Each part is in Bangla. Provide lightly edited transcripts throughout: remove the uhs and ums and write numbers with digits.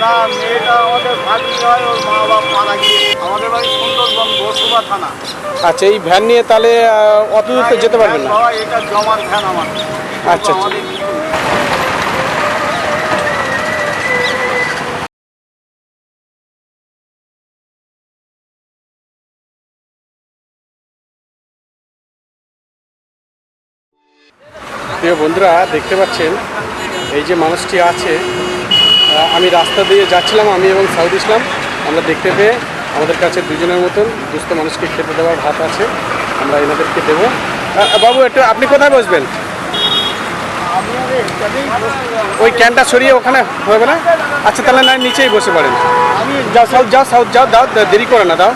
না, মেয়েটা আমাদের ভাগ্নি হয়, ওর মা বাবা মারা গিয়ে। আমাদের বাড়ি সুন্দরবন বসুবা থানা। আচ্ছা, এই ভ্যান নিয়ে তাহলে অত দূর তো যেতে পারবেন না? বাবা, এটা জমার ভ্যান আমার। আচ্ছা আচ্ছা। আমাদের কিছু নেই। প্রিয় বন্ধুরা, দেখতে পাচ্ছেন এই যে মানুষটি আছে, আমি রাস্তা দিয়ে যাচ্ছিলাম, আমি এবং সাউদ ইসলাম। আমরা দেখতে পেয়ে আমাদের কাছে দুজনের মতন দুস্থ মানুষকে খেতে দেওয়ার ভাত আছে, আমরা এনাদেরকে দেবো। বাবু, একটু আপনি কোথায় বসবেন? ওই ক্যানটা সরিয়ে ওখানে হবে না? আচ্ছা, তাহলে না নিচেই বসে পড়েন। যাও সাউথ, যাও সাউথ, যাও, দাও, দেরি করে না, দাও।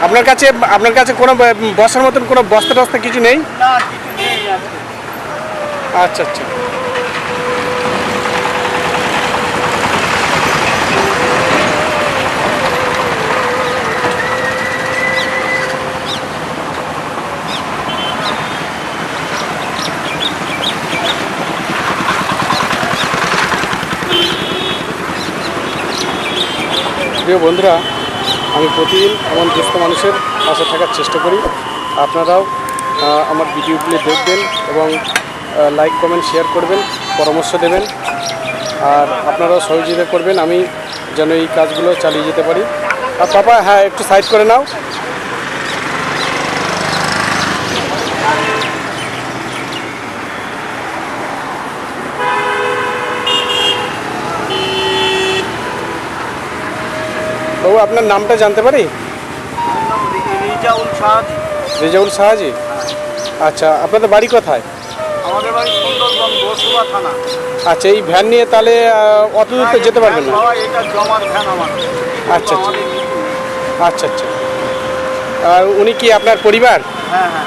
আপনার কাছে কোনো বসার মতন কোনো বস্তা টস্তা কিছু নেই? না, কিছু নেই আছে। আচ্ছা আচ্ছা। প্রিয় বন্ধুরা, আমি প্রতিদিন এমন দুস্থ মানুষের পাশে থাকার চেষ্টা করি। আপনারাও আমার ভিডিওগুলি দেখবেন এবং লাইক কমেন্ট শেয়ার করবেন, পরামর্শ দেবেন, আর আপনারাও সহযোগিতা করবেন আমি যেন এই কাজগুলো চালিয়ে যেতে পারি। আর পাপা, হ্যাঁ, একটু সাইড করে নাও। বাবু, আপনার নামটা জানতে পারি? রিজাউল সাহাজি। রেজাউল সাহাজি। আচ্ছা, আপনাদের বাড়ি কোথায়? আমাদের বাড়ি সুন্দরবন বসুবা থানা। আচ্ছা, এই ভ্যান নিয়ে তাহলে অত দূর তো যেতে পারবেন না? বাবা, এটা জমার ভ্যান আমার। আচ্ছা আচ্ছা। আমাদের কিছু নেই। আচ্ছা আচ্ছা। আর উনি কি আপনার পরিবার? হ্যাঁ হ্যাঁ।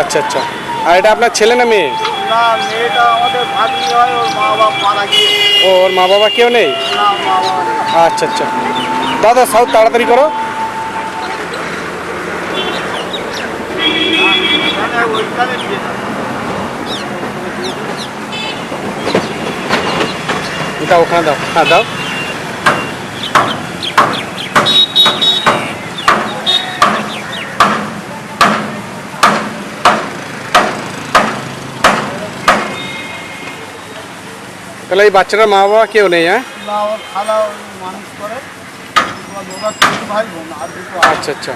আচ্ছা আচ্ছা। আর এটা আপনার ছেলে না মেয়ে? না, মেয়েটা আমাদের ভাগ্নি হয়, ওর মা বাবা মারা গিয়ে। ওর মা বাবা কেউ নেই? না, মা বাবা নেই। আচ্ছা আচ্ছা। দাদা, সাউথ তাড়াতাড়ি করো। হ্যাঁ, ওইখানে দিয়ে দাও। এটা ওখানে দাও, হ্যাঁ দাও। তাহলে এই বাচ্চাটার মা বাবা কেউ নেই? হ্যাঁ, না, ওর খালা মানুষ করে। ওরা তিন ভাই বোন আর দুটো। আচ্ছা আচ্ছা।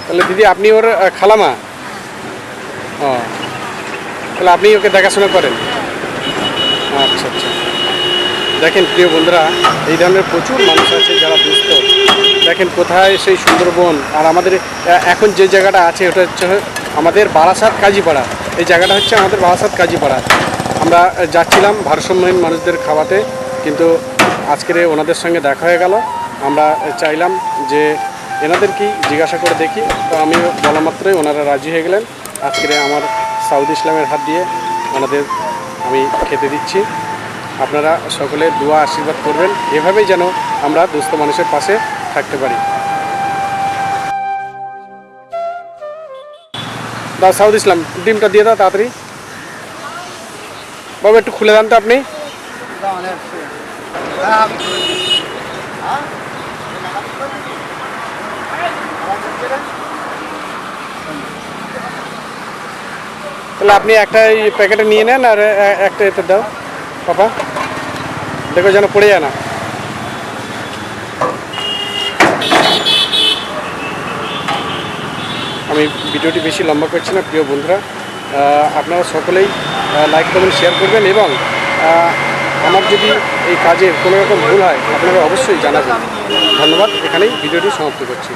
তাহলে দিদি, আপনি ওর খালামা? ও, তাহলে আপনি ওকে দেখাশোনা করেন? আচ্ছা আচ্ছা। দেখেন প্রিয় বন্ধুরা, এই ধরনের প্রচুর মানুষ আছে যারা দুস্থ। দেখেন কোথায় সেই সুন্দরবন, আর আমাদের এখন যে জায়গাটা আছে ওটা হচ্ছে আমাদের বারাসাত কাজীপাড়া। এই জায়গাটা হচ্ছে আমাদের বারাসাত কাজীপাড়া। আমরা যাচ্ছিলাম ভারসাম্যহীন মানুষদের খাওয়াতে, কিন্তু আজকের ওনাদের সঙ্গে দেখা হয়ে গেল। আমরা চাইলাম যে এনাদের কি জিজ্ঞাসা করে দেখি, তো আমি বলা মাত্রই ওনারা রাজি হয়ে গেলেন। আজকের আমার সাউদ ইসলামের হাত দিয়ে ওনাদের আমি খেতে দিচ্ছি। আপনারা সকলে দোয়া আশীর্বাদ করবেন, এভাবেই যেন আমরা দুস্থ মানুষের পাশে থাকতে পারি। দাও সাউদ ইসলাম, ডিমটা দিয়ে দাও তাড়াতাড়ি। বাবু, একটু খুলে দেন তো আপনি। হ্যাঁ, আমি করে দিই। হ্যাঁ? তাহলে আপনি একটা এই প্যাকেটে নিয়ে নেন, আর একটা এতে দাও পাপা, দেখো যেন পড়ে যায় না। আমি ভিডিওটি বেশি লম্বা করছি না প্রিয় বন্ধুরা, আপনারা সকলেই লাইক কমেন্ট শেয়ার করবেন, এবং আমার যদি এই কাজে কোনো রকম ভুল হয় আপনারা অবশ্যই জানাবেন। ধন্যবাদ, এখানেই ভিডিওটি সমাপ্ত করছি।